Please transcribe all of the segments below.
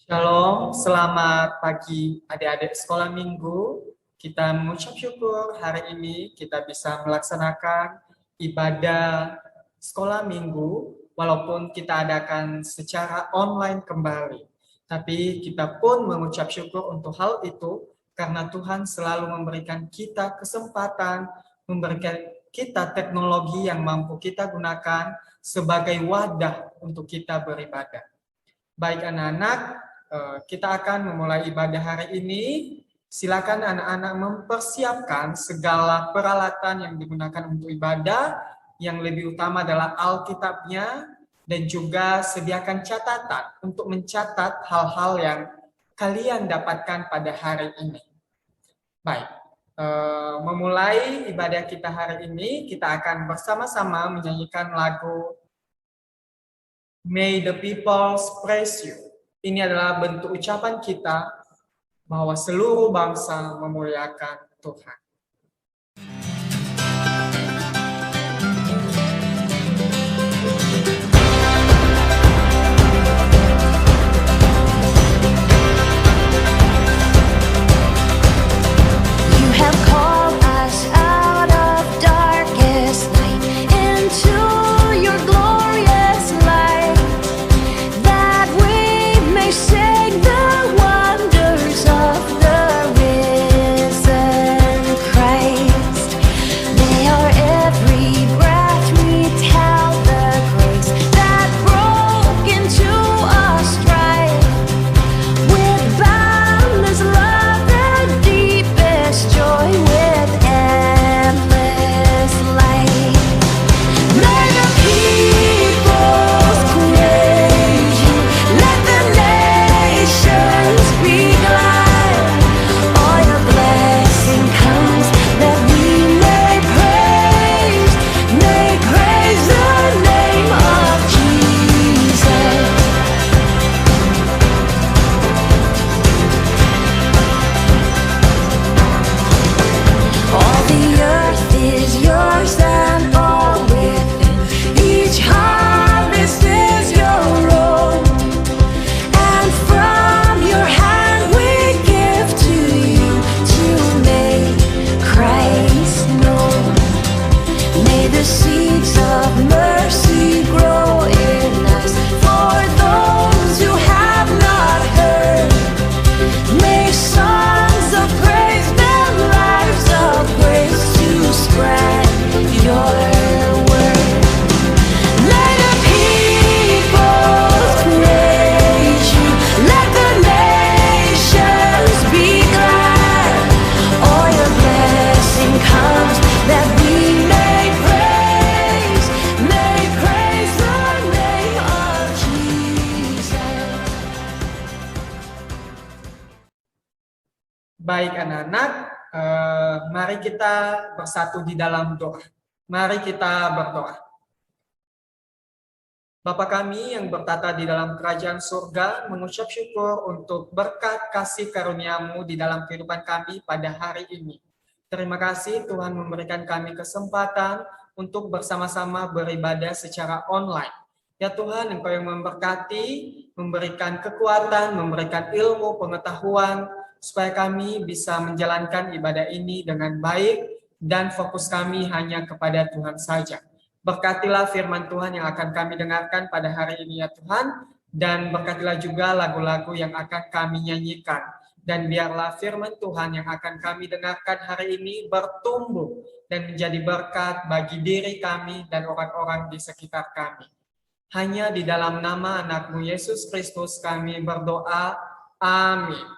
Shalom, selamat pagi adik-adik sekolah minggu. Kita mengucap syukur hari ini kita bisa melaksanakan ibadah sekolah minggu walaupun kita adakan secara online kembali. Tapi kita pun mengucap syukur untuk hal itu karena Tuhan selalu memberikan kita kesempatan, memberikan kita teknologi yang mampu kita gunakan sebagai wadah untuk kita beribadah. Baik anak-anak, kita akan memulai ibadah hari ini. Silakan anak-anak mempersiapkan segala peralatan yang digunakan untuk ibadah. Yang lebih utama adalah Alkitabnya dan juga sediakan catatan untuk mencatat hal-hal yang kalian dapatkan pada hari ini. Baik, memulai ibadah kita hari ini, kita akan bersama-sama menyanyikan lagu May the people praise you. Ini adalah bentuk ucapan kita bahwa seluruh bangsa memuliakan Tuhan. You have called us out of darkest night into your glorious light, that we may sing the wonders of the risen Christ. May our every breath retell the grace that broke into our strife, with boundless love and deepest joy, with endless light. May the peoples praise you, let the nations be glad. All your blessing comes, that we may praise the name of Jesus. All the earth is yours and all within, each harvest is your own, and from your hand we give to you to make Christ known. May the seeds of mercy grow in us for those who have not heard. May songs of praise and lives of grace to spread your word. Let the peoples praise you, let the nations be glad. All your blessing comes, that we may praise the name of Jesus. Baik anak-anak, mari kita bersatu di dalam doa. Mari kita berdoa. Bapa kami yang bertata di dalam kerajaan surga, mengucap syukur untuk berkat kasih karunia-Mu di dalam kehidupan kami pada hari ini. Terima kasih Tuhan memberikan kami kesempatan untuk bersama-sama beribadah secara online. Ya Tuhan, Engkau yang memberkati, memberikan kekuatan, memberikan ilmu, pengetahuan, supaya kami bisa menjalankan ibadah ini dengan baik dan fokus kami hanya kepada Tuhan saja. Berkatilah firman Tuhan yang akan kami dengarkan pada hari ini ya Tuhan, dan berkatilah juga lagu-lagu yang akan kami nyanyikan. Dan biarlah firman Tuhan yang akan kami dengarkan hari ini bertumbuh dan menjadi berkat bagi diri kami dan orang-orang di sekitar kami. Hanya di dalam nama anak-Mu Yesus Kristus kami berdoa. Amin.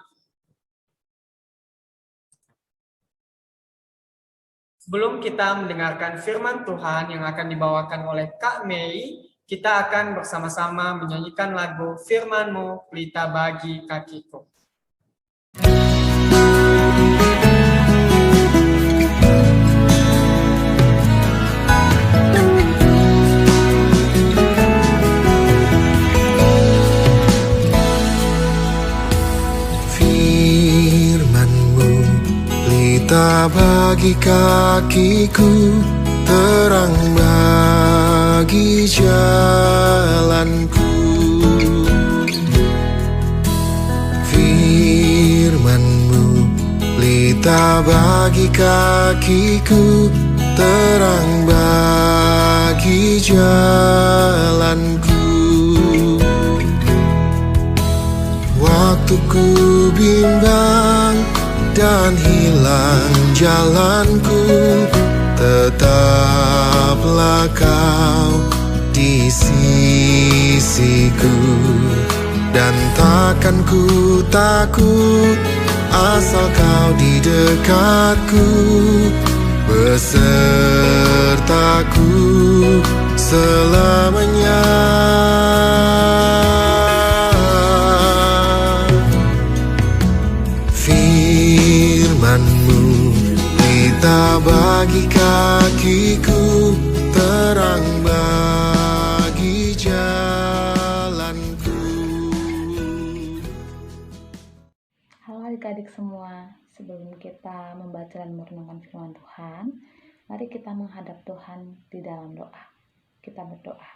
Sebelum kita mendengarkan firman Tuhan yang akan dibawakan oleh Kak Mei, kita akan bersama-sama menyanyikan lagu Firman-Mu, Pelita Bagi Kakiku. Firman-Mu, pelita bagi kakiku, terang bagi jalanku. pelita bagi kakiku, terang bagi jalanku. Waktu ku bimbang dan hilang jalanku, tetaplah kau di sisiku. Dan takkan ku takut asal kau di dekatku, besertaku selamanya. Firman-Mu pelita bagi kakiku, terang bagi jalanku. Halo adik-adik semua, sebelum kita membaca dan merenungkan firman Tuhan, mari kita menghadap Tuhan di dalam doa. Kita berdoa.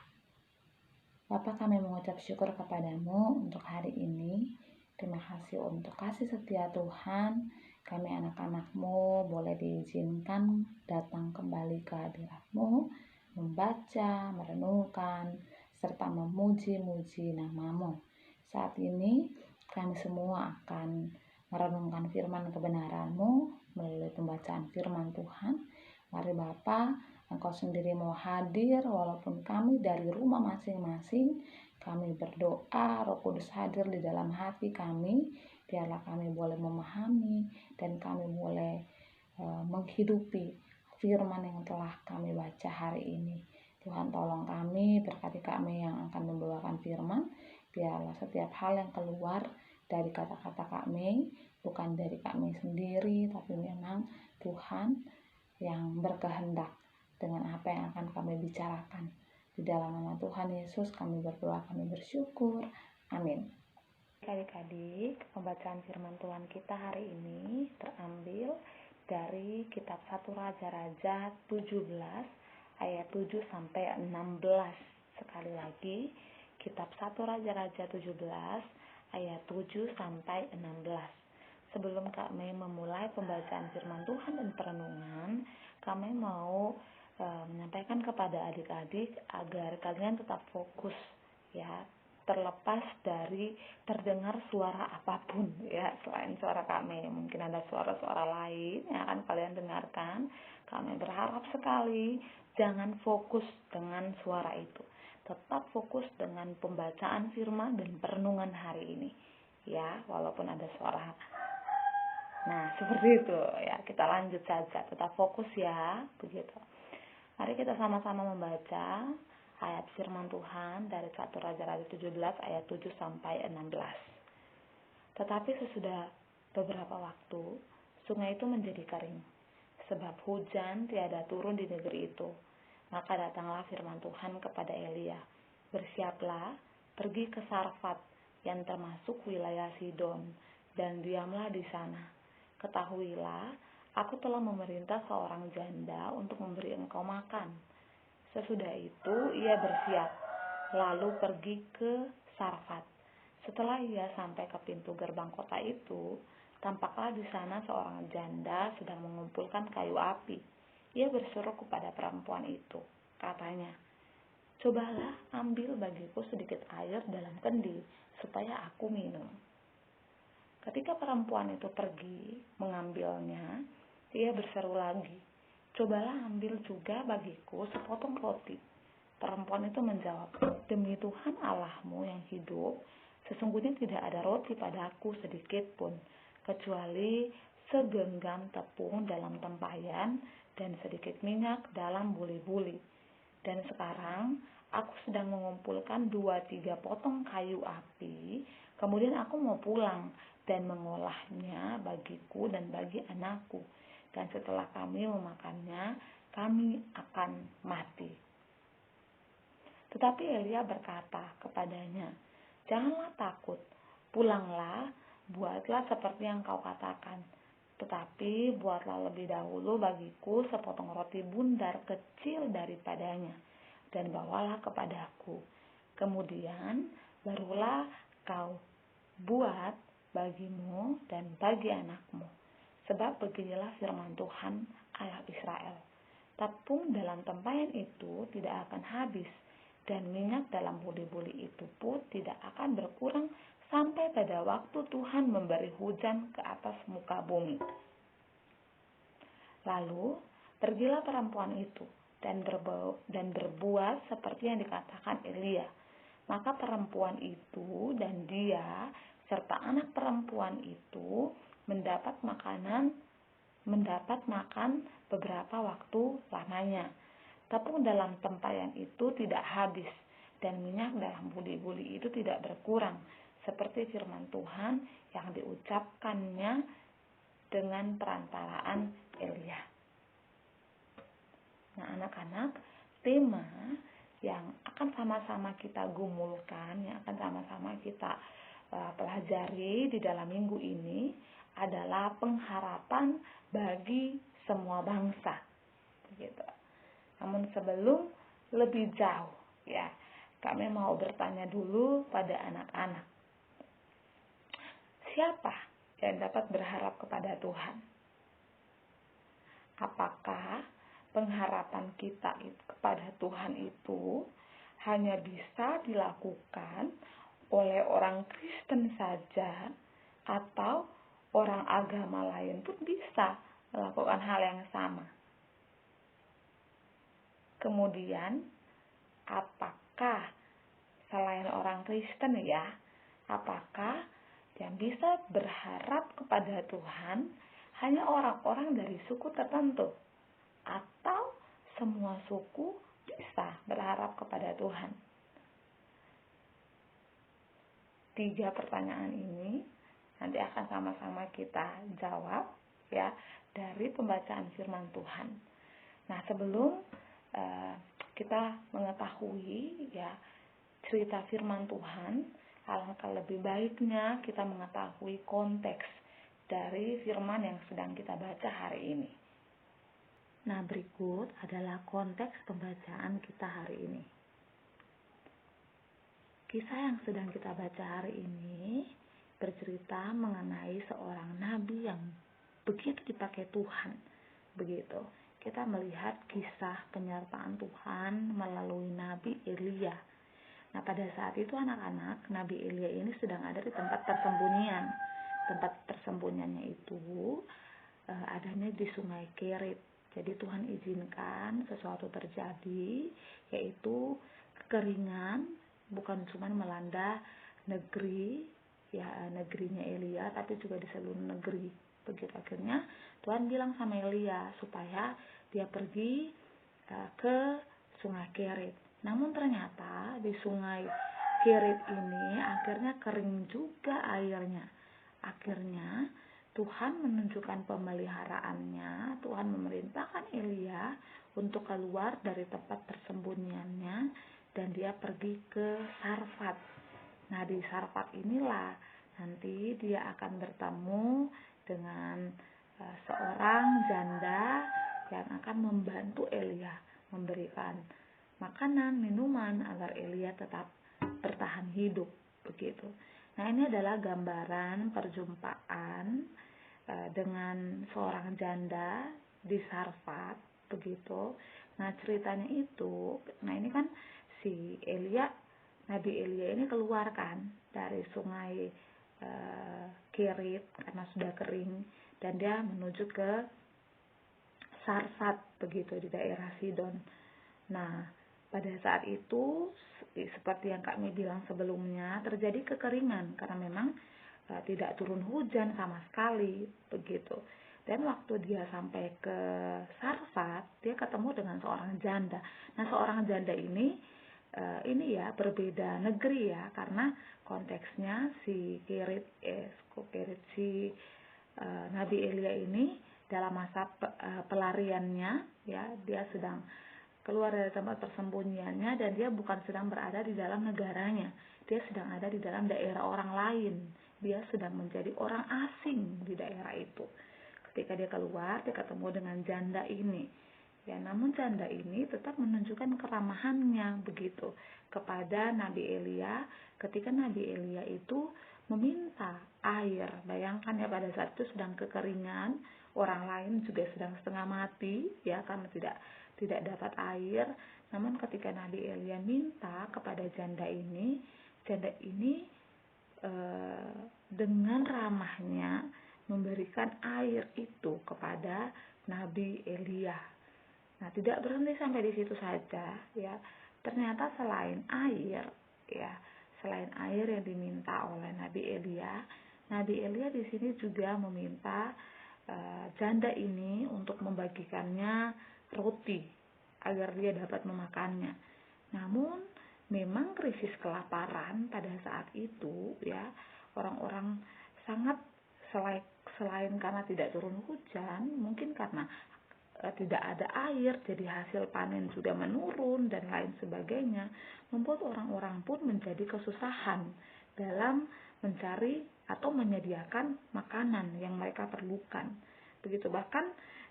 Bapa, kami mengucap syukur kepadamu untuk hari ini. Terima kasih untuk kasih setia Tuhan. Kami anak-anak-Mu boleh diizinkan datang kembali ke hadirat-Mu, membaca, merenungkan, serta memuji-muji nama-Mu. Saat ini kami semua akan merenungkan firman kebenaran-Mu melalui pembacaan firman Tuhan. Mari Bapa, Engkau sendiri mau hadir walaupun kami dari rumah masing-masing. Kami berdoa, Roh Kudus hadir di dalam hati kami. Biarlah kami boleh memahami dan kami boleh menghidupi firman yang telah kami baca hari ini. Tuhan tolong kami, berkati kami yang akan membawakan firman. Biarlah setiap hal yang keluar dari kata-kata kami bukan dari kami sendiri, tapi memang Tuhan yang berkehendak dengan apa yang akan kami bicarakan. Di dalam nama Tuhan Yesus kami berdoa, kami bersyukur. Amin. Adik-adik, pembacaan firman Tuhan kita hari ini terambil dari kitab 1 Raja-Raja 17 ayat 7 sampai 16. Sekali lagi, kitab 1 Raja-Raja 17 ayat 7 sampai 16. Sebelum kami memulai pembacaan firman Tuhan dan perenungan, kami mau menyampaikan kepada adik-adik agar kalian tetap fokus ya, terlepas dari terdengar suara apapun ya, selain suara kami. Mungkin ada suara-suara lain yang akan kalian dengarkan. Kami berharap sekali jangan fokus dengan suara itu. Tetap fokus dengan pembacaan firman dan perenungan hari ini. Ya, walaupun ada suara. Nah, seperti itu ya. Kita lanjut saja. Tetap fokus ya, begitu. Mari kita sama-sama membaca ayat firman Tuhan dari 1 Raja-Raja 17 ayat 7 sampai 16. Tetapi sesudah beberapa waktu, sungai itu menjadi kering, sebab hujan tiada turun di negeri itu. Maka datanglah firman Tuhan kepada Elia, bersiaplah, pergi ke Sarfat yang termasuk wilayah Sidon, dan diamlah di sana. Ketahuilah, aku telah memerintah seorang janda untuk memberi engkau makan. Sesudah itu ia bersiap, lalu pergi ke Sarfat. Setelah ia sampai ke pintu gerbang kota itu, tampaklah di sana seorang janda sedang mengumpulkan kayu api. Ia berseru kepada perempuan itu, katanya, cobalah ambil bagiku sedikit air dalam kendi, supaya aku minum. Ketika perempuan itu pergi mengambilnya, ia berseru lagi, cobalah ambil juga bagiku sepotong roti. Perempuan itu menjawab, demi Tuhan Allahmu yang hidup, sesungguhnya tidak ada roti padaku sedikit pun, kecuali segenggam tepung dalam tempayan dan sedikit minyak dalam buli-buli. Dan sekarang aku sedang mengumpulkan 2-3 potong kayu api, kemudian aku mau pulang dan mengolahnya bagiku dan bagi anakku. Dan setelah kami memakannya, kami akan mati. Tetapi Elia berkata kepadanya, janganlah takut, pulanglah, buatlah seperti yang kau katakan. Tetapi buatlah lebih dahulu bagiku sepotong roti bundar kecil daripadanya, dan bawalah kepadaku. Kemudian barulah kau buat bagimu dan bagi anakmu. Sebab beginilah firman Tuhan Allah Israel. Tepung dalam tempayan itu tidak akan habis, dan minyak dalam buli-buli itu pun tidak akan berkurang sampai pada waktu Tuhan memberi hujan ke atas muka bumi. Lalu pergilah perempuan itu dan berbuat seperti yang dikatakan Elia. Maka perempuan itu dan dia serta anak perempuan itu mendapat makan beberapa waktu lamanya. Tepung dalam tempayan itu tidak habis, dan minyak dalam buli-buli itu tidak berkurang, seperti firman Tuhan yang diucapkannya dengan perantaraan Elia. Nah, anak-anak, tema yang akan sama-sama kita gumulkan, yang akan sama-sama kita pelajari di dalam minggu ini adalah pengharapan bagi semua bangsa. Begitu. Namun sebelum lebih jauh, ya, kami mau bertanya dulu pada anak-anak. Siapa yang dapat berharap kepada Tuhan? Apakah pengharapan kita kepada Tuhan itu hanya bisa dilakukan oleh orang Kristen saja, atau orang agama lain pun bisa melakukan hal yang sama? Kemudian, apakah selain orang Kristen, ya, apakah yang bisa berharap kepada Tuhan hanya orang-orang dari suku tertentu, atau semua suku bisa berharap kepada Tuhan? 3 pertanyaan ini nanti akan sama-sama kita jawab, ya, dari pembacaan firman Tuhan. Nah, sebelum kita mengetahui, ya, cerita firman Tuhan, alangkah lebih baiknya kita mengetahui konteks dari firman yang sedang kita baca hari ini. Nah, berikut adalah konteks pembacaan kita hari ini. Kisah yang sedang kita baca hari ini bercerita mengenai seorang nabi yang begitu dipakai Tuhan. Begitu. Kita melihat kisah penyertaan Tuhan melalui Nabi Elia. Nah, pada saat itu anak-anak, Nabi Elia ini sedang ada di tempat persembunyian. Tempat persembunyiannya itu adanya di Sungai Kerit. Jadi Tuhan izinkan sesuatu terjadi, yaitu kekeringan, bukan cuma melanda negeri, ya, negerinya Elia, tapi juga di seluruh negeri. Begitu. Akhirnya Tuhan bilang sama Elia supaya dia pergi ke Sungai Kerit. Namun ternyata di Sungai Kerit ini akhirnya kering juga airnya. Akhirnya Tuhan menunjukkan pemeliharaannya. Tuhan memerintahkan Elia untuk keluar dari tempat persembunyiannya dan dia pergi ke Sarfat. Nah, di Sarfat inilah nanti dia akan bertemu dengan seorang janda yang akan membantu Elia, memberikan makanan, minuman agar Elia tetap bertahan hidup. Begitu. Nah, ini adalah gambaran perjumpaan dengan seorang janda di Sarfat. Begitu. Nah, ceritanya itu, nah ini kan si Elia, Nabi Elia ini keluar kan dari Sungai Kerit karena sudah kering, dan dia menuju ke Sarfat, begitu, di daerah Sidon. Nah, pada saat itu seperti yang kami bilang sebelumnya, terjadi kekeringan karena memang tidak turun hujan sama sekali, begitu. Dan waktu dia sampai ke Sarfat, dia ketemu dengan seorang janda. Nah, seorang janda ini ya berbeda negeri, ya, karena konteksnya si Nabi Elia ini dalam masa pelariannya, ya, dia sedang keluar dari tempat persembunyiannya dan dia bukan sedang berada di dalam negaranya. Dia sedang ada di dalam daerah orang lain. Dia sedang menjadi orang asing di daerah itu. Ketika dia keluar, dia ketemu dengan janda ini. Ya, namun janda ini tetap menunjukkan keramahannya, begitu, kepada Nabi Elia ketika Nabi Elia itu meminta air. Bayangkan ya, pada saat itu sedang kekeringan, orang lain juga sedang setengah mati ya karena tidak dapat air. Namun ketika Nabi Elia minta kepada janda ini dengan ramahnya memberikan air itu kepada Nabi Elia. Nah, tidak berhenti sampai di situ saja ya. Ternyata selain air yang diminta oleh Nabi Elia di sini juga meminta janda ini untuk membagikannya roti agar dia dapat memakannya. Namun memang krisis kelaparan pada saat itu ya, orang-orang sangat selain karena tidak turun hujan, mungkin karena tidak ada air, jadi hasil panen sudah menurun dan lain sebagainya, membuat orang-orang pun menjadi kesusahan dalam mencari atau menyediakan makanan yang mereka perlukan. Begitu, bahkan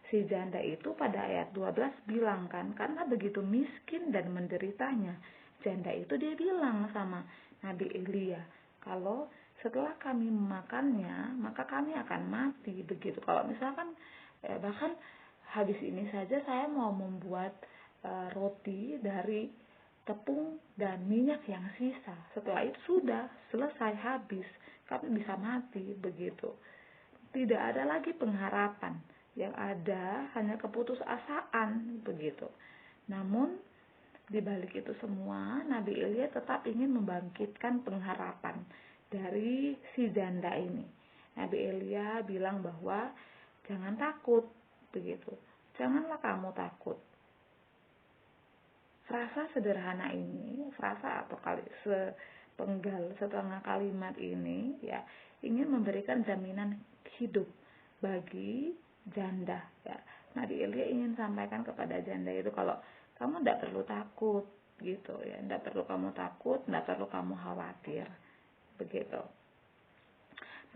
si janda itu pada ayat 12 bilang kan, karena begitu miskin dan menderitanya, janda itu dia bilang sama Nabi Elia, kalau setelah kami memakannya maka kami akan mati. Begitu, kalau misalkan bahkan habis ini saja saya mau membuat roti dari tepung dan minyak yang sisa, setelah itu sudah selesai habis, kami bisa mati. Begitu, tidak ada lagi pengharapan, yang ada hanya keputusasaan. Begitu. Namun di balik itu semua, Nabi Elia tetap ingin membangkitkan pengharapan dari si janda ini. Nabi Elia bilang bahwa jangan takut. Begitu, janganlah kamu takut. Frasa sederhana ini, frasa atau setengah kalimat ini ya, ingin memberikan jaminan hidup bagi janda ya. Nabi Elia ingin sampaikan kepada janda itu kalau kamu tidak perlu takut gitu ya, tidak perlu kamu takut, tidak perlu kamu khawatir. Begitu.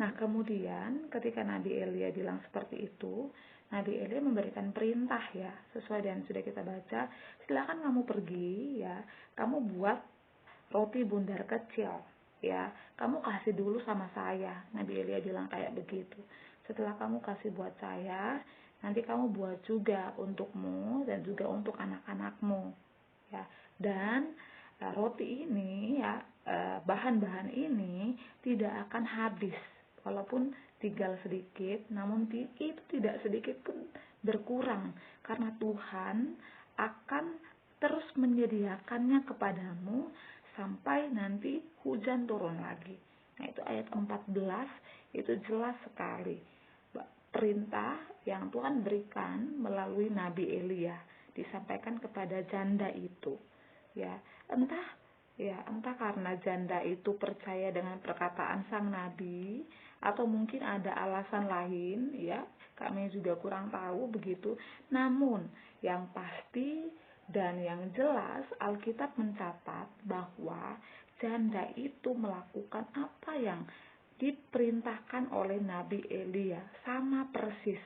Nah, kemudian ketika Nabi Elia bilang seperti itu, Nabi Elia memberikan perintah ya, sesuai dengan sudah kita baca, silakan kamu pergi ya, kamu buat roti bundar kecil ya, kamu kasih dulu sama saya. Nabi Elia bilang kayak begitu. Setelah kamu kasih buat saya, nanti kamu buat juga untukmu dan juga untuk anak-anakmu ya. Dan roti ini ya, bahan-bahan ini tidak akan habis, walaupun tinggal sedikit, namun itu tidak sedikit pun berkurang, karena Tuhan akan terus menyediakannya kepadamu sampai nanti hujan turun lagi. Nah, itu ayat 14 itu jelas sekali perintah yang Tuhan berikan melalui Nabi Elia disampaikan kepada janda itu ya. Entah karena janda itu percaya dengan perkataan sang nabi, atau mungkin ada alasan lain ya, kami juga kurang tahu begitu. Namun yang pasti dan yang jelas, Alkitab mencatat bahwa janda itu melakukan apa yang diperintahkan oleh Nabi Elia, sama persis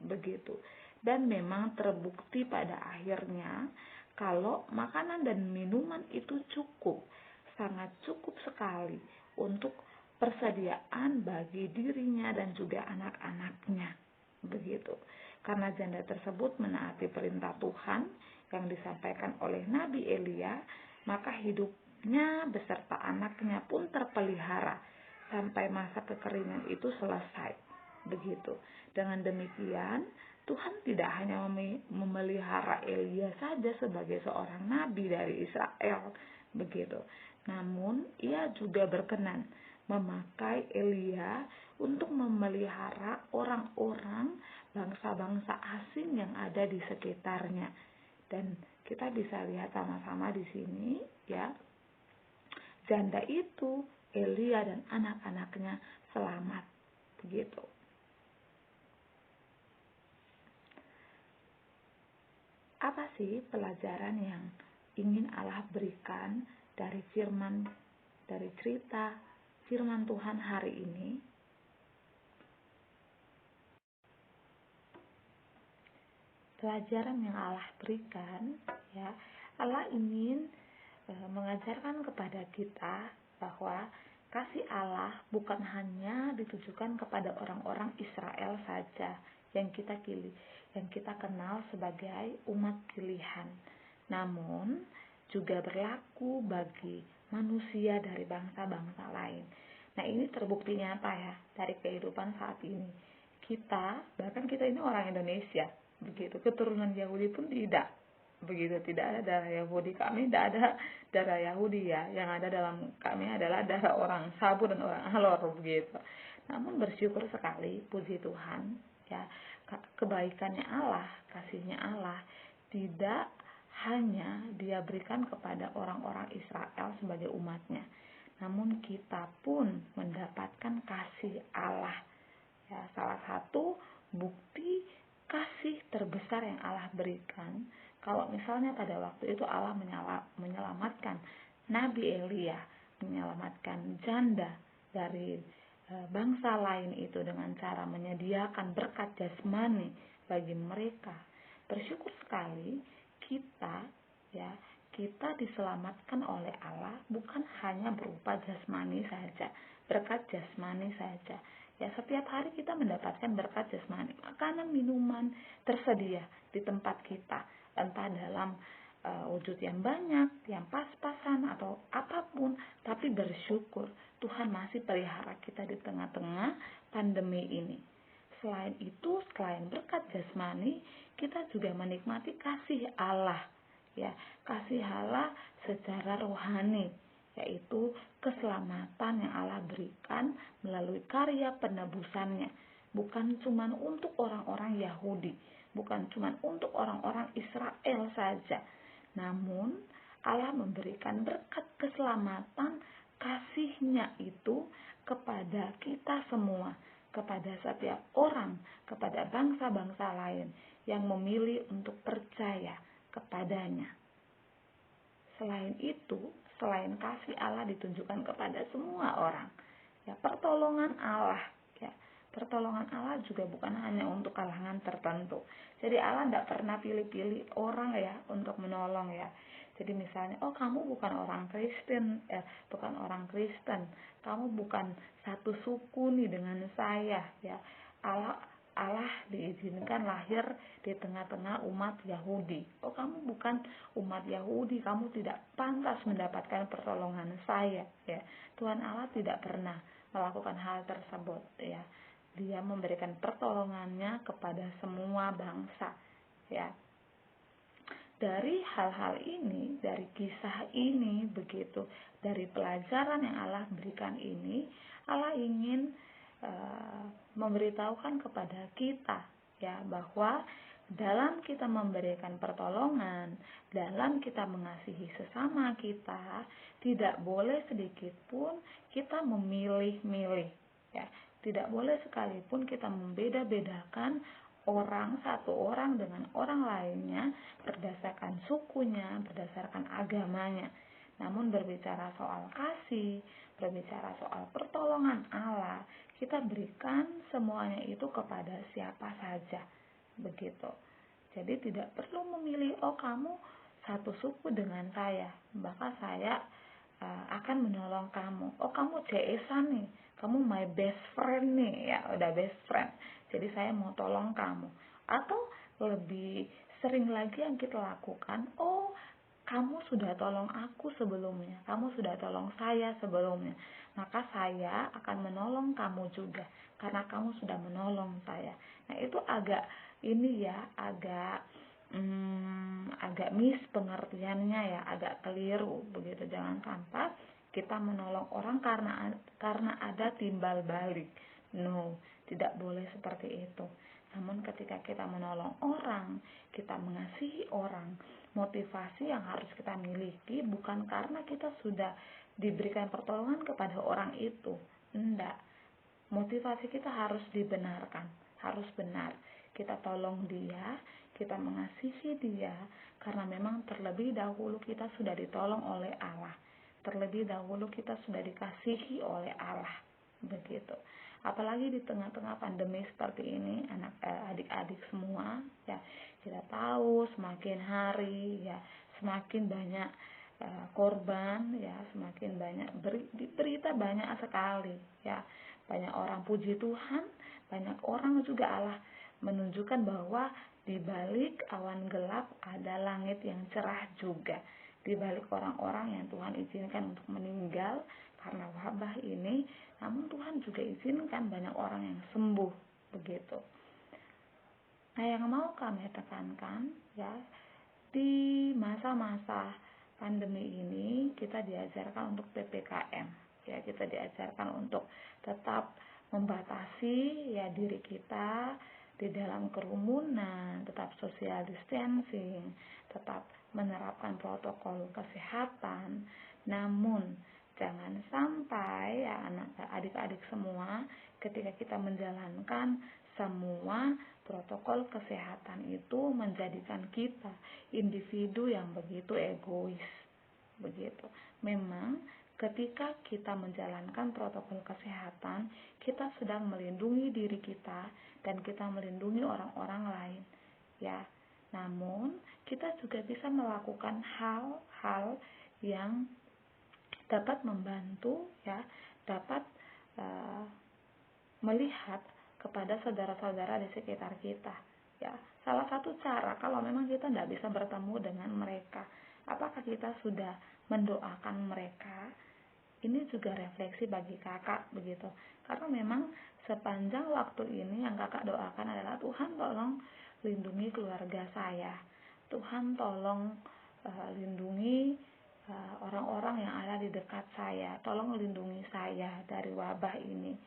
begitu. Dan memang terbukti pada akhirnya kalau makanan dan minuman itu cukup, sangat cukup sekali untuk persediaan bagi dirinya dan juga anak-anaknya. Begitu. Karena janda tersebut menaati perintah Tuhan yang disampaikan oleh Nabi Elia, maka hidupnya beserta anaknya pun terpelihara sampai masa kekeringan itu selesai. Begitu. Dengan demikian, Tuhan tidak hanya memelihara Elia saja sebagai seorang nabi dari Israel, begitu. Namun, ia juga berkenan memakai Elia untuk memelihara orang-orang bangsa-bangsa asing yang ada di sekitarnya. Dan kita bisa lihat sama-sama di sini ya, janda itu, Elia dan anak-anaknya selamat. Begitu. Apa sih pelajaran yang ingin Allah berikan dari cerita firman Tuhan hari ini? Pelajaran yang Allah berikan ya, Allah ingin mengajarkan kepada kita bahwa kasih Allah bukan hanya ditujukan kepada orang-orang Israel saja yang kita pilih, yang kita kenal sebagai umat pilihan, namun juga berlaku bagi manusia dari bangsa-bangsa lain. Nah, ini terbukti nyata ya dari kehidupan saat ini. Bahkan kita ini orang Indonesia, begitu, keturunan Yahudi pun tidak, begitu, tidak ada darah Yahudi. Kami tidak ada darah Yahudi ya, yang ada dalam kami adalah darah orang Sabu dan orang Alor, begitu. Namun bersyukur sekali, puji Tuhan ya, kebaikannya Allah, kasihnya Allah tidak hanya Dia berikan kepada orang-orang Israel sebagai umatnya, namun kita pun mendapatkan kasih Allah. Ya, salah satu bukti kasih terbesar yang Allah berikan, kalau misalnya pada waktu itu Allah menyelamatkan Nabi Elia, menyelamatkan janda dari bangsa lain itu dengan cara menyediakan berkat jasmani bagi mereka. Bersyukur sekali kita diselamatkan oleh Allah bukan hanya berupa jasmani saja, berkat jasmani saja. Ya, setiap hari kita mendapatkan berkat jasmani, makanan, minuman tersedia di tempat kita, entah dalam wujud yang banyak, yang pas-pasan atau apapun, tapi bersyukur Tuhan masih pelihara kita di tengah-tengah pandemi ini. Selain itu, selain berkat jasmani, kita juga menikmati kasih Allah, ya, kasih Allah secara rohani, yaitu keselamatan yang Allah berikan melalui karya penebusannya, bukan cuma untuk orang-orang Yahudi, bukan cuma untuk orang-orang Israel saja, namun Allah memberikan berkat keselamatan kasih-Nya itu kepada kita semua, kepada setiap orang, kepada bangsa-bangsa lain yang memilih untuk percaya kepadanya. Selain itu, selain kasih Allah ditunjukkan kepada semua orang, ya, pertolongan Allah, ya, pertolongan Allah juga bukan hanya untuk kalangan tertentu. Jadi Allah tidak pernah pilih-pilih orang ya untuk menolong ya. Jadi misalnya, oh kamu bukan orang Kristen, kamu bukan satu suku nih dengan saya ya. Allah diizinkan lahir di tengah-tengah umat Yahudi. Oh, kamu bukan umat Yahudi, kamu tidak pantas mendapatkan pertolongan saya ya. Tuhan Allah tidak pernah melakukan hal tersebut ya. Dia memberikan pertolongannya kepada semua bangsa ya. Dari hal-hal ini, dari kisah ini begitu, dari pelajaran yang Allah berikan ini, Allah ingin memberitahukan kepada kita ya, bahwa dalam kita memberikan pertolongan, dalam kita mengasihi sesama kita, tidak boleh sedikit pun kita memilih-milih ya. Tidak boleh sekalipun kita membeda-bedakan satu orang dengan orang lainnya berdasarkan sukunya, berdasarkan agamanya. Namun berbicara soal kasih, berbicara soal pertolongan Allah, kita berikan semuanya itu kepada siapa saja, begitu. Jadi tidak perlu memilih, oh kamu satu suku dengan saya, maka saya akan menolong kamu. Oh kamu CS-an nih, kamu my best friend nih, ya udah best friend, jadi saya mau tolong kamu. Atau lebih sering lagi yang kita lakukan, oh kamu sudah tolong aku sebelumnya, kamu sudah tolong saya sebelumnya, maka saya akan menolong kamu juga karena kamu sudah menolong saya. Nah itu agak miss pengertiannya ya, agak keliru begitu. Jangan sampai kita menolong orang karena ada timbal balik. No, tidak boleh seperti itu. Namun ketika kita menolong orang, kita mengasihi orang, motivasi yang harus kita miliki bukan karena kita sudah diberikan pertolongan kepada orang itu. Enggak. Motivasi kita harus dibenarkan, harus benar. Kita tolong dia, kita mengasihi dia, karena memang terlebih dahulu kita sudah ditolong oleh Allah. Terlebih dahulu kita sudah dikasihi oleh Allah. Begitu. Apalagi di tengah-tengah pandemi seperti ini, adik-adik semua ya, kita tahu semakin hari ya semakin banyak korban, ya semakin banyak berita banyak sekali, ya banyak orang puji Tuhan, banyak orang juga Allah menunjukkan bahwa di balik awan gelap ada langit yang cerah juga, di balik orang-orang yang Tuhan izinkan untuk meninggal karena wabah ini, namun Tuhan juga izinkan banyak orang yang sembuh begitu. Nah, yang mau kami tekankan, ya, di masa-masa pandemi ini kita diajarkan untuk PPKM, ya kita diajarkan untuk tetap membatasi ya diri kita di dalam kerumunan, tetap social distancing, tetap menerapkan protokol kesehatan. Namun jangan sampai ya adik-adik semua, ketika kita menjalankan semua protokol kesehatan itu menjadikan kita individu yang begitu egois. Begitu. Memang ketika kita menjalankan protokol kesehatan, kita sedang melindungi diri kita dan kita melindungi orang-orang lain. Ya. Namun, kita juga bisa melakukan hal-hal yang dapat membantu, ya, dapat melihat kepada saudara-saudara di sekitar kita. Ya, salah satu cara kalau memang kita tidak bisa bertemu dengan mereka, apakah kita sudah mendoakan mereka? Ini juga refleksi bagi kakak begitu. Karena memang sepanjang waktu ini yang kakak doakan adalah Tuhan tolong lindungi keluarga saya. Tuhan tolong lindungi orang-orang yang ada di dekat saya. Tolong lindungi saya dari wabah ini.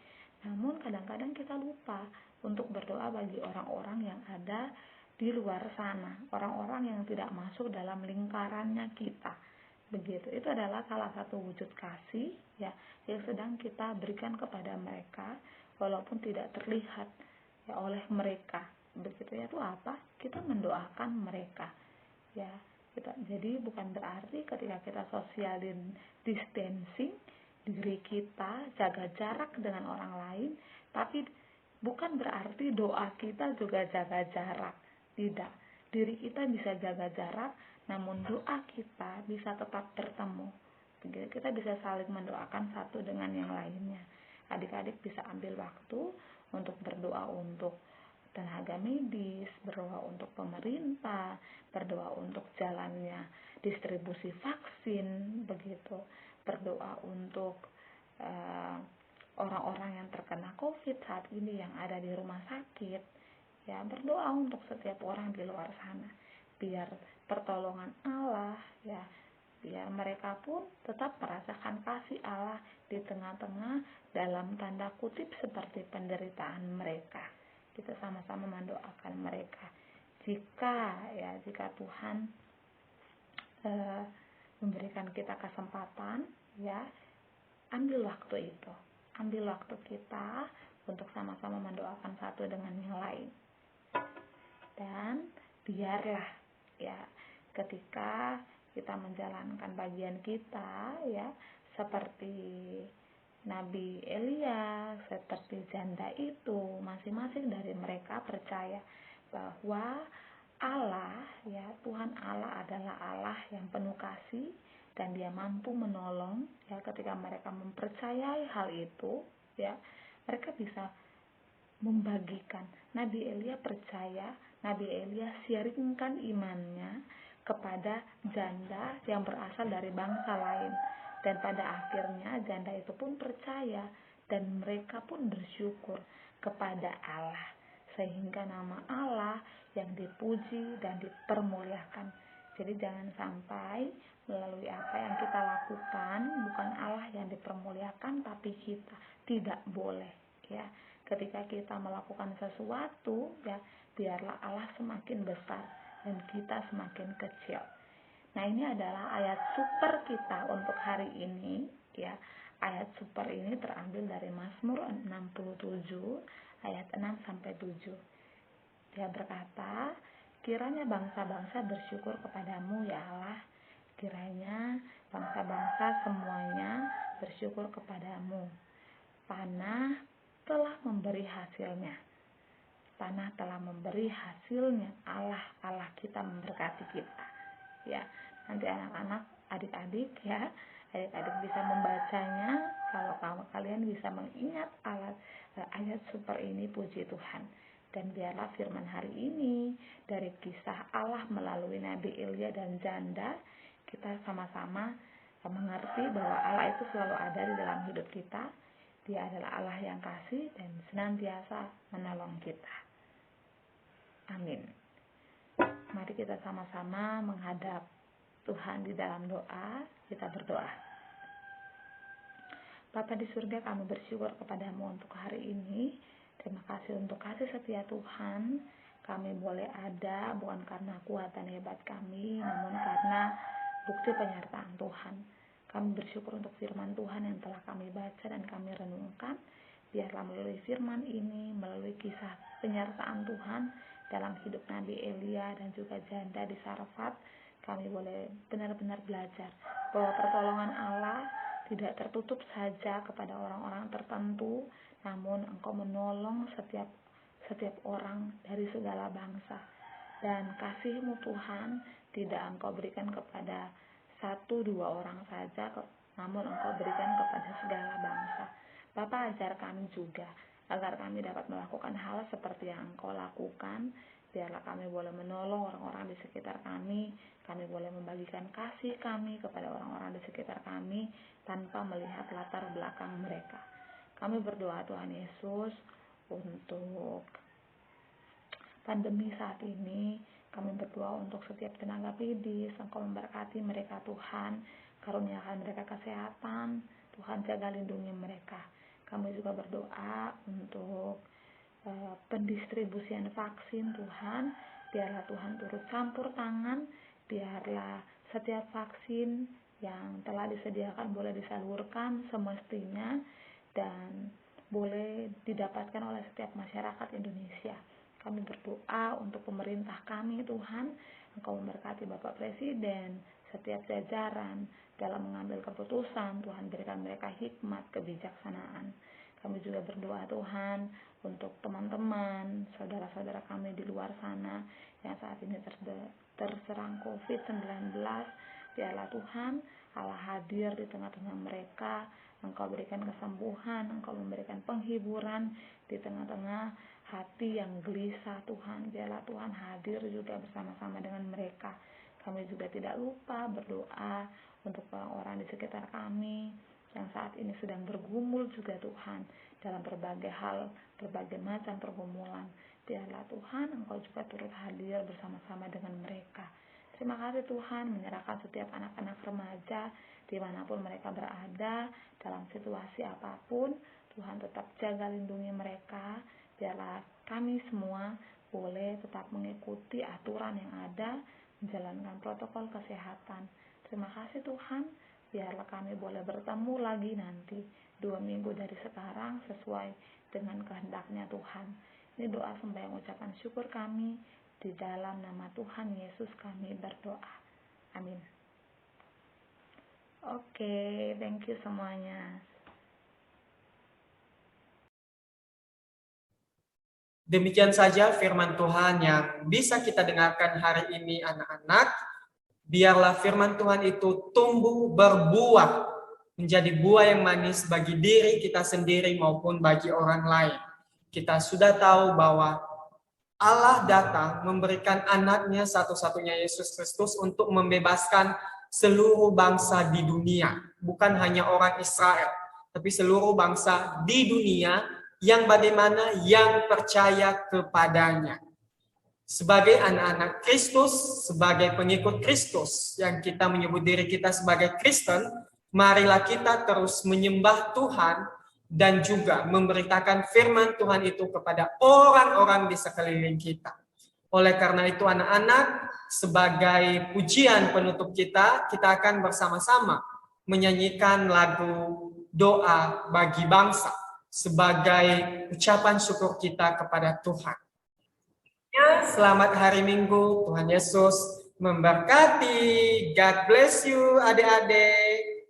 Namun kadang-kadang kita lupa untuk berdoa bagi orang-orang yang ada di luar sana, orang-orang yang tidak masuk dalam lingkarannya kita. Begitu. Itu adalah salah satu wujud kasih, ya, yang sedang kita berikan kepada mereka walaupun tidak terlihat ya oleh mereka. Begitu ya, itu apa? Kita mendoakan mereka. Ya, jadi bukan berarti ketika kita social distancing diri kita jaga jarak dengan orang lain, tapi bukan berarti doa kita juga jaga jarak. Tidak, diri kita bisa jaga jarak, namun doa kita bisa tetap bertemu. Kita bisa saling mendoakan satu dengan yang lainnya. Adik-adik bisa ambil waktu untuk berdoa untuk tenaga medis, berdoa untuk pemerintah, berdoa untuk jalannya distribusi vaksin, begitu. Berdoa untuk orang-orang yang terkena COVID saat ini yang ada di rumah sakit, ya berdoa untuk setiap orang di luar sana, biar pertolongan Allah, ya biar mereka pun tetap merasakan kasih Allah di tengah-tengah dalam tanda kutip seperti penderitaan mereka. Kita sama-sama mendoakan mereka. Jika Tuhan memberikan kita kesempatan, ya ambil waktu itu, ambil waktu kita untuk sama-sama mendoakan satu dengan yang lain. Dan biarlah ya ketika kita menjalankan bagian kita, ya seperti Nabi Elia, seperti janda itu, masing-masing dari mereka percaya bahwa Allah, ya Tuhan Allah adalah Allah yang penuh kasih dan Dia mampu menolong. Ya, ketika mereka mempercayai hal itu, ya mereka bisa membagikan. Nabi Elia percaya, Nabi Elia sharingkan imannya kepada janda yang berasal dari bangsa lain, dan pada akhirnya janda itu pun percaya dan mereka pun bersyukur kepada Allah, sehingga nama Allah yang dipuji dan dipermuliakan. Jadi jangan sampai melalui apa yang kita lakukan bukan Allah yang dipermuliakan, tapi kita. Tidak boleh, ya. Ketika kita melakukan sesuatu, ya biarlah Allah semakin besar dan kita semakin kecil. Nah, ini adalah ayat super kita untuk hari ini, ya. Ayat super ini terambil dari Mazmur 67 ayat 6 sampai 7. Dia berkata, kiranya bangsa-bangsa bersyukur kepadamu ya Allah. Kiranya bangsa-bangsa semuanya bersyukur kepadamu. Tanah telah memberi hasilnya. Tanah telah memberi hasilnya. Allah kita memberkati kita. Ya, Nanti anak-anak, adik-adik ya, adik-adik bisa membacanya. Kalau kalian bisa mengingat ayat super ini, puji Tuhan. Dan biarlah firman hari ini dari kisah Allah melalui Nabi Elia dan janda, kita sama-sama mengerti bahwa Allah itu selalu ada di dalam hidup kita. Dia adalah Allah yang kasih dan senantiasa menolong kita. Amin. Mari kita sama-sama menghadap Tuhan di dalam doa. Kita berdoa. Bapa di surga, kami bersyukur kepadamu untuk hari ini. Terima kasih untuk kasih setia Tuhan. Kami boleh ada bukan karena kuatan hebat kami, namun karena bukti penyertaan Tuhan. Kami bersyukur untuk firman Tuhan yang telah kami baca dan kami renungkan. Biarlah melalui firman ini, melalui kisah penyertaan Tuhan dalam hidup Nabi Elia dan juga janda di Sarfat, kami boleh benar-benar belajar bahwa pertolongan Allah tidak tertutup saja kepada orang-orang tertentu, namun Engkau menolong setiap orang dari segala bangsa. Dan kasih-Mu Tuhan tidak Engkau berikan kepada 1-2 orang saja, namun Engkau berikan kepada segala bangsa. Bapa, ajar kami juga agar kami dapat melakukan hal seperti yang Engkau lakukan. Biarlah kami boleh menolong orang-orang di sekitar kami boleh membagikan kasih kami kepada orang-orang di sekitar kami tanpa melihat latar belakang mereka. Kami berdoa Tuhan Yesus untuk pandemi saat ini. Kami berdoa untuk setiap tenaga medis, Engkau memberkati mereka Tuhan, karuniakan mereka kesehatan, Tuhan jaga lindungi mereka. Kami juga berdoa untuk pendistribusian vaksin Tuhan, biarlah Tuhan turut campur tangan, biarlah setiap vaksin yang telah disediakan boleh disalurkan semestinya dan boleh didapatkan oleh setiap masyarakat Indonesia. Kami berdoa untuk pemerintah kami Tuhan, Engkau memberkati Bapak Presiden, setiap jajaran dalam mengambil keputusan, Tuhan berikan mereka hikmat, kebijaksanaan. Kami juga berdoa Tuhan untuk teman-teman, saudara-saudara kami di luar sana yang saat ini terserang COVID-19. Biarlah Tuhan Allah hadir di tengah-tengah mereka. Engkau berikan kesembuhan, Engkau memberikan penghiburan di tengah-tengah hati yang gelisah Tuhan. Biarlah Tuhan hadir juga bersama-sama dengan mereka. Kami juga tidak lupa berdoa untuk orang-orang di sekitar kami yang saat ini sedang bergumul juga Tuhan dalam berbagai hal, berbagai macam pergumulan. Biarlah Tuhan Engkau juga turut hadir bersama-sama dengan mereka. Terima kasih Tuhan, menyerahkan setiap anak-anak remaja dimanapun mereka berada, dalam situasi apapun, Tuhan tetap jaga lindungi mereka. Biarlah kami semua boleh tetap mengikuti aturan yang ada, menjalankan protokol kesehatan. Terima kasih Tuhan, biarlah kami boleh bertemu lagi nanti 2 minggu dari sekarang sesuai dengan kehendaknya Tuhan. Ini doa sembahyang ucapan syukur kami, di dalam nama Tuhan Yesus kami berdoa. Amin. Oke, thank you semuanya. Demikian saja firman Tuhan yang bisa kita dengarkan hari ini anak-anak. Biarlah firman Tuhan itu tumbuh berbuah, menjadi buah yang manis bagi diri kita sendiri maupun bagi orang lain. Kita sudah tahu bahwa Allah datang memberikan anaknya satu-satunya Yesus Kristus untuk membebaskan seluruh bangsa di dunia. Bukan hanya orang Israel, tapi seluruh bangsa di dunia yang bagaimana yang percaya kepadanya. Sebagai anak-anak Kristus, sebagai pengikut Kristus yang kita menyebut diri kita sebagai Kristen, marilah kita terus menyembah Tuhan dan juga memberitakan firman Tuhan itu kepada orang-orang di sekeliling kita. Oleh karena itu anak-anak, sebagai pujian penutup kita akan bersama-sama menyanyikan lagu doa bagi bangsa sebagai ucapan syukur kita kepada Tuhan. Ya, selamat hari Minggu, Tuhan Yesus memberkati. God bless you adik-adik.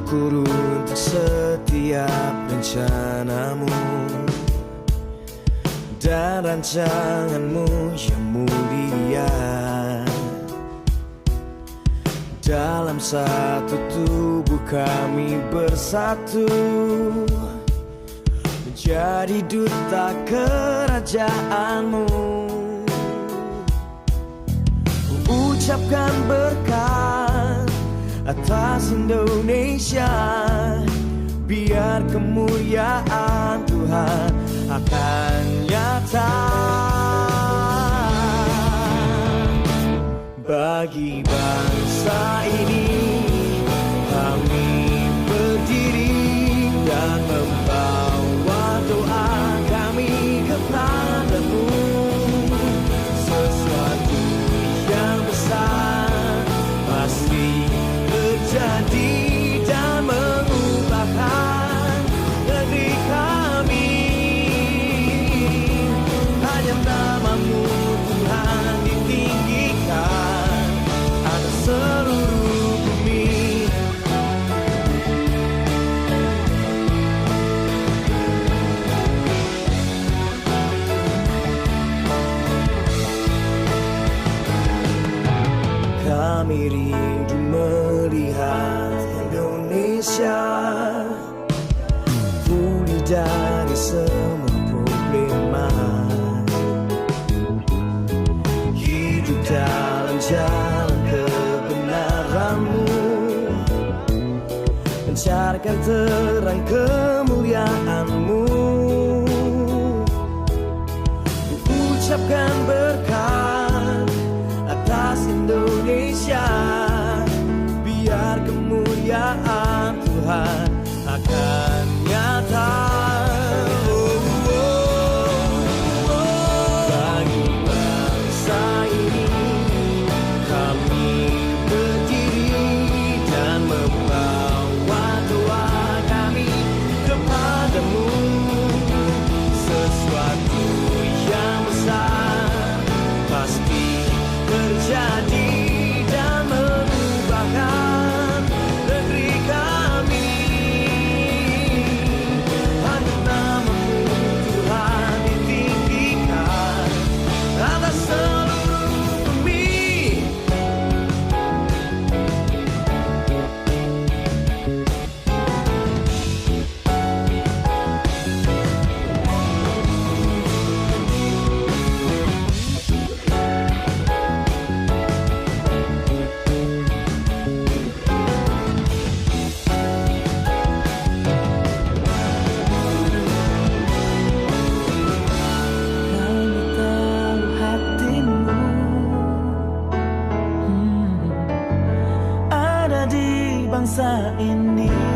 bersyukur untuk setiap rencanamu dan rancanganmu yang mulia. Dalam satu tubuh kami bersatu, menjadi duta kerajaanmu. Ucapkan berkat atas Indonesia, biar kemuliaan Tuhan akan nyata. Bagi bangsa ini kami berdiri dan membawa doa kami kepadamu. Sesuatu yang besar pasti terjadi dan mengubahkan negeri kami. Hanya namamu Tuhan ditinggikan atas seluruh bumi. Kami rindu melihat Indonesia pulih dari semua problema, hidup dalam jalan kebenaranmu, mencarikan terang kemuliaanmu. Ucapkan berkat atas Indonesia, biar kemuliaan Tuhan akan nyata. Bagi bangsa ini kami berdiri dan membawa doa kami kepadamu. Sesuatu yang besar pasti terjadi dan mengubahkan negeri kami. Hanya namamu Tuhan ditinggikan atas seluruh bumi. Kami tahu hatimu ada di bangsa ini.